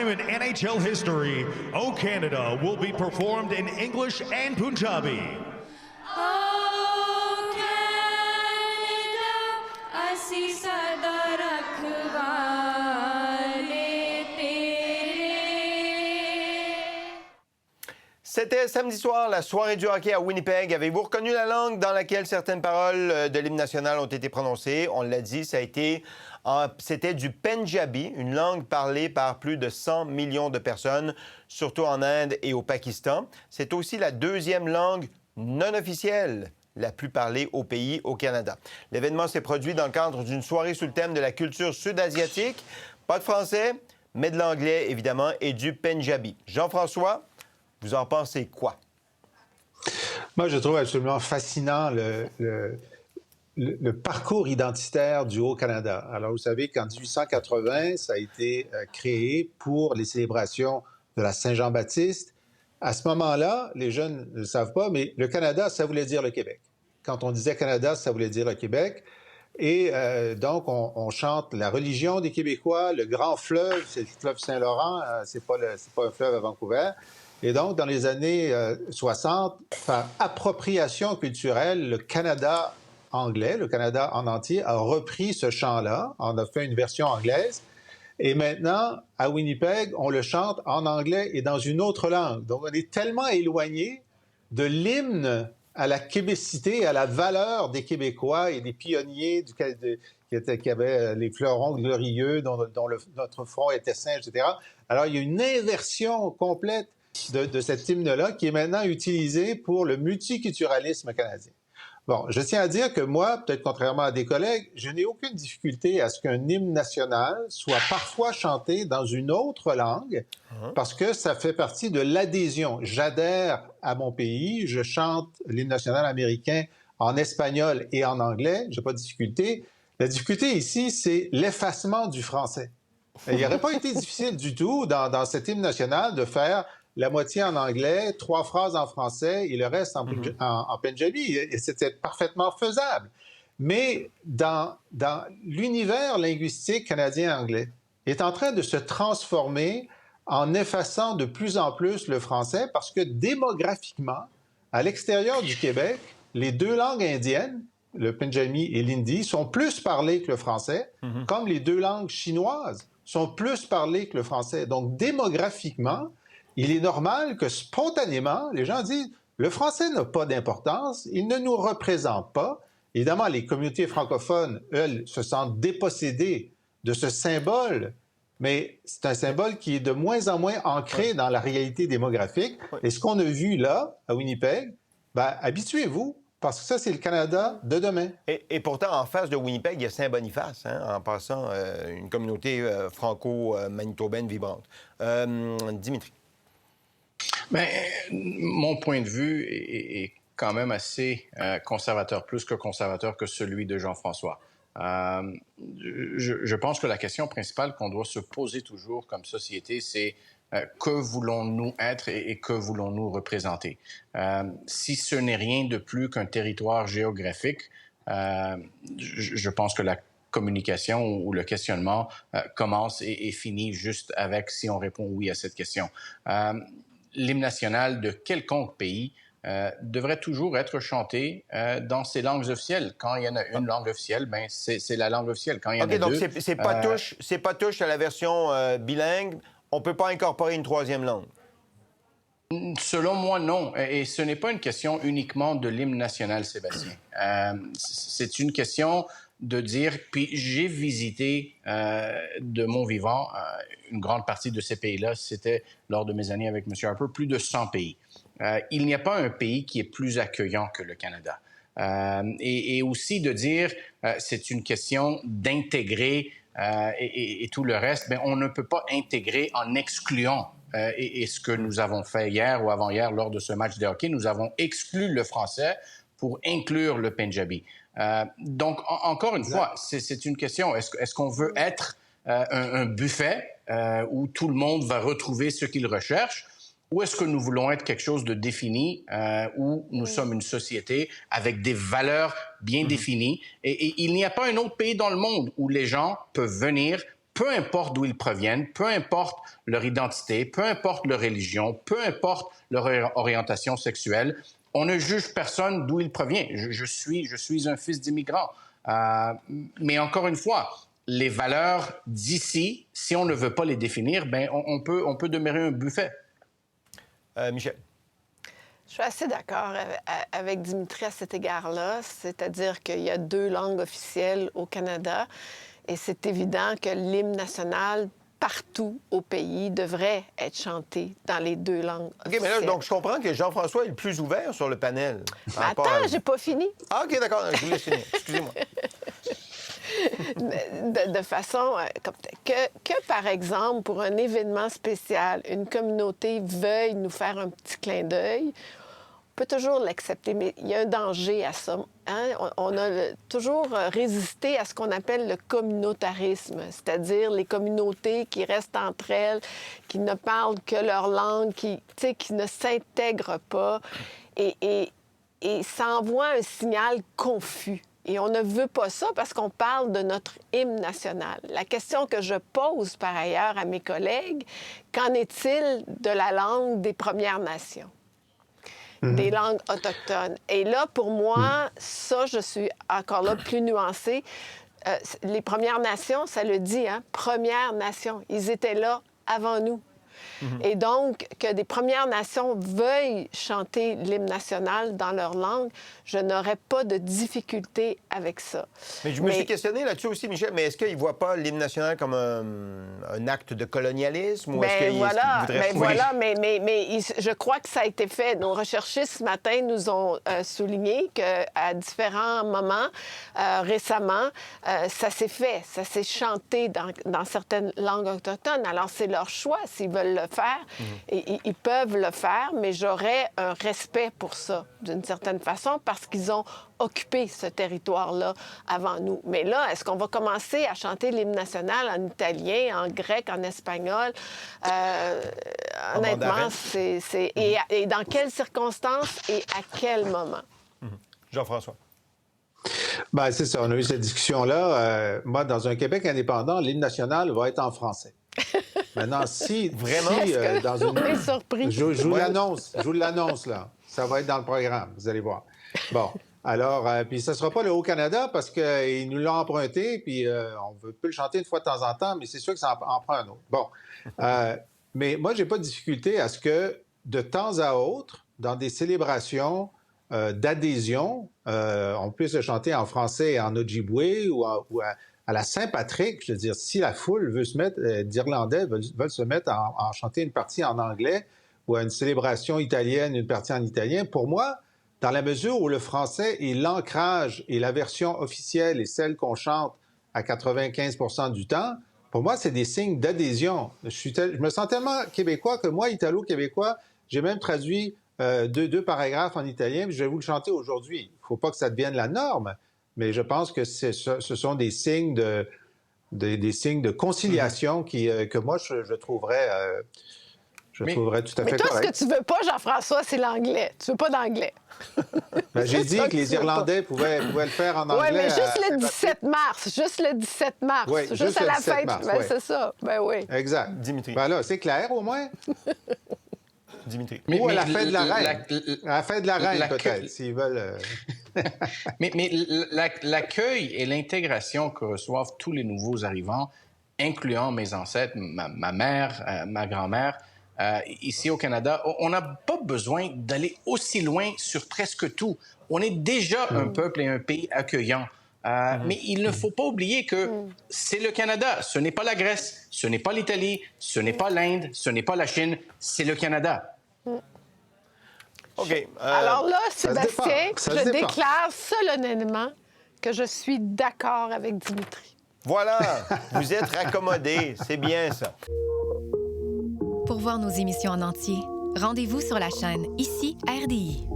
time in NHL history, O Canada will be performed in English and Punjabi. O Canada, ਅਸੀਂ ਸਦਾ ਰਖਵਾਲੇ ਤੇਰੇ. C'était samedi soir, la soirée du hockey à Winnipeg. Avez-vous reconnu la langue dans laquelle certaines paroles de l'hymne national ont été prononcées? On l'a dit, c'était du Pendjabi, une langue parlée par plus de 100 millions de personnes, surtout en Inde et au Pakistan. C'est aussi la deuxième langue non officielle la plus parlée au pays, au Canada. L'événement s'est produit dans le cadre d'une soirée sous le thème de la culture sud-asiatique. Pas de français, mais de l'anglais, évidemment, et du Pendjabi. Jean-François, vous en pensez quoi? Moi, je trouve absolument fascinant le parcours identitaire du Haut-Canada. Alors, vous savez qu'en 1880, ça a été créé pour les célébrations de la Saint-Jean-Baptiste. À ce moment-là, les jeunes ne le savent pas, mais le Canada, ça voulait dire le Québec. Quand on disait Canada, ça voulait dire le Québec. Et donc, on chante la religion des Québécois, le grand fleuve, c'est le fleuve Saint-Laurent, c'est pas un fleuve à Vancouver. Et donc, dans les années 60, par appropriation culturelle, le Canada anglais, le Canada en entier, a repris ce chant-là, on a fait une version anglaise. Et maintenant, à Winnipeg, on le chante en anglais et dans une autre langue. Donc, on est tellement éloigné de l'hymne à la québécité, à la valeur des Québécois et des pionniers qui avaient les fleurons glorieux, dont notre front était singe, etc. Alors, il y a une inversion complète de cet hymne-là qui est maintenant utilisé pour le multiculturalisme canadien. Bon, je tiens à dire que moi, peut-être contrairement à des collègues, je n'ai aucune difficulté à ce qu'un hymne national soit parfois chanté dans une autre langue parce que ça fait partie de l'adhésion. J'adhère à mon pays, je chante l'hymne national américain en espagnol et en anglais, j'ai pas de difficulté. La difficulté ici, c'est l'effacement du français. Il n'aurait pas été difficile du tout dans cet hymne national de faire la moitié en anglais, 3 phrases en français et le reste en Pendjabi. Et c'était parfaitement faisable. Mais dans l'univers linguistique canadien-anglais est en train de se transformer en effaçant de plus en plus le français parce que démographiquement, à l'extérieur du Québec, les deux langues indiennes, le Pendjabi et l'hindi, sont plus parlées que le français, comme les deux langues chinoises sont plus parlées que le français. Donc, démographiquement, il est normal que spontanément, les gens disent « le français n'a pas d'importance, il ne nous représente pas ». Évidemment, les communautés francophones, elles, se sentent dépossédées de ce symbole, mais c'est un symbole qui est de moins en moins ancré dans la réalité démographique. Et ce qu'on a vu là, à Winnipeg, habituez-vous, parce que ça, c'est le Canada de demain. Et pourtant, en face de Winnipeg, il y a Saint-Boniface, en passant, une communauté franco-manitobaine vibrante. Dimitri. Bien, mon point de vue est quand même assez conservateur, plus que conservateur que celui de Jean-François. Je pense que la question principale qu'on doit se poser toujours comme société, c'est que voulons-nous être et que voulons-nous représenter? Si ce n'est rien de plus qu'un territoire géographique, je pense que la communication ou le questionnement commence et finit juste avec si on répond oui à cette question. L'hymne national de quelconque pays devrait toujours être chanté dans ses langues officielles. Quand il y en a une langue officielle, ben c'est la langue officielle. Quand il y en a donc deux... c'est pas touche à la version bilingue. On peut pas incorporer une troisième langue. Selon moi, non. Et ce n'est pas une question uniquement de l'hymne national, Sébastien. C'est une question de dire... Puis j'ai visité de mon vivant une grande partie de ces pays-là. C'était lors de mes années avec M. Harper, plus de 100 pays. Il n'y a pas un pays qui est plus accueillant que le Canada. Et aussi de dire c'est une question d'intégrer et tout le reste. Bien, on ne peut pas intégrer en excluant. Et ce que nous avons fait hier ou avant-hier lors de ce match de hockey, nous avons exclu le français pour inclure le Pendjabi. Donc, encore une fois, c'est une question. Est-ce qu'on veut être un buffet où tout le monde va retrouver ce qu'il recherche? Ou est-ce que nous voulons être quelque chose de défini où nous sommes une société avec des valeurs bien définies? Et il n'y a pas un autre pays dans le monde où les gens peuvent venir peu importe d'où ils proviennent, peu importe leur identité, peu importe leur religion, peu importe leur orientation sexuelle. On ne juge personne d'où il provient. Je suis un fils d'immigrant. Mais encore une fois, les valeurs d'ici, si on ne veut pas les définir, ben on peut demeurer un buffet. Michel. Je suis assez d'accord avec Dimitri à cet égard-là, c'est-à-dire qu'il y a 2 langues officielles au Canada et c'est évident que l'hymne national partout au pays devrait être chanté dans les 2 langues officielles. OK, mais là, donc, je comprends que Jean-François est le plus ouvert sur le panel. Mais attends, j'ai pas fini. Ah, OK, d'accord, je vous laisse finir. Excusez-moi. De façon que, par exemple, pour un événement spécial, une communauté veuille nous faire un petit clin d'œil, on peut toujours l'accepter, mais il y a un danger à ça. Hein? On a toujours résisté à ce qu'on appelle le communautarisme, c'est-à-dire les communautés qui restent entre elles, qui ne parlent que leur langue, qui ne s'intègrent pas, et ça envoie un signal confus. Et on ne veut pas ça parce qu'on parle de notre hymne national. La question que je pose par ailleurs à mes collègues, qu'en est-il de la langue des Premières Nations? Des langues autochtones. Et là, pour moi, ça, je suis encore là plus nuancée. Les Premières Nations, ça le dit, hein? Premières Nations. Ils étaient là avant nous. Et donc, que des Premières Nations veuillent chanter l'hymne national dans leur langue, je n'aurais pas de difficulté avec ça. Mais je me suis questionné là-dessus aussi, Michel, mais est-ce qu'ils ne voient pas l'hymne national comme un acte de colonialisme? Ou est-ce qu'ils voudraient... mais je crois que ça a été fait. Nos recherchistes ce matin nous ont souligné qu'à différents moments, récemment, ça s'est fait, ça s'est chanté dans certaines langues autochtones. Alors, c'est leur choix s'ils veulent le faire. Et ils peuvent le faire, mais j'aurais un respect pour ça, d'une certaine façon, parce qu'ils ont occupé ce territoire-là avant nous. Mais là, est-ce qu'on va commencer à chanter l'hymne national en italien, en grec, en espagnol? Honnêtement, c'est... Et dans quelles circonstances et à quel moment? Jean-François. Bien, c'est ça. On a eu cette discussion-là. Moi, dans un Québec indépendant, l'hymne national va être en français. Maintenant, si... Vraiment? Dans une... On est surpris. Je vous l'annonce, là. Ça va être dans le programme, vous allez voir. Bon, alors, puis ça ne sera pas le Haut-Canada parce qu'ils nous l'ont emprunté, puis on peut le chanter une fois de temps en temps, mais c'est sûr que ça en prend un autre. Bon, mais moi, je n'ai pas de difficulté à ce que, de temps à autre, dans des célébrations d'adhésion, on puisse le chanter en français en Ojibwe ou à la Saint-Patrick. Je veux dire, si la foule veut se mettre, d'Irlandais veulent se mettre à chanter une partie en anglais ou à une célébration italienne, une partie en italien, pour moi, dans la mesure où le français est l'ancrage et la version officielle est celle qu'on chante à 95% du temps, pour moi, c'est des signes d'adhésion. Je me sens tellement québécois que moi, italo-québécois, j'ai même traduit deux paragraphes en italien, puis je vais vous le chanter aujourd'hui. Il ne faut pas que ça devienne la norme, mais je pense que ce sont des signes de conciliation que moi, je trouverais... Je trouverais tout à fait correct. Mais toi, ce que tu veux pas, Jean-François, c'est l'anglais. Tu veux pas d'anglais. Ben, j'ai dit que les Irlandais pouvaient le faire en anglais. Oui, mais juste le 17 mars. Juste le 17 mars. Oui, juste à la fête. Mars, ben, oui. c'est ça. Ben oui. Exact. Dimitri. Ben là, c'est clair au moins. Dimitri. Ou à la fête de la reine. À la fête de la reine, peut-être, s'ils veulent. Mais l'accueil et l'intégration que reçoivent tous les nouveaux arrivants, incluant mes ancêtres, ma mère, ma grand-mère, ici au Canada, on n'a pas besoin d'aller aussi loin sur presque tout. On est déjà un peuple et un pays accueillant. Mais il ne faut pas oublier que c'est le Canada. Ce n'est pas la Grèce, ce n'est pas l'Italie, ce n'est pas l'Inde, ce n'est pas la Chine, c'est le Canada. OK. Alors là, Sébastien, je déclare solennellement que je suis d'accord avec Dimitri. Voilà, vous êtes raccommodés. C'est bien, ça. Pour voir nos émissions en entier, rendez-vous sur la chaîne Ici RDI.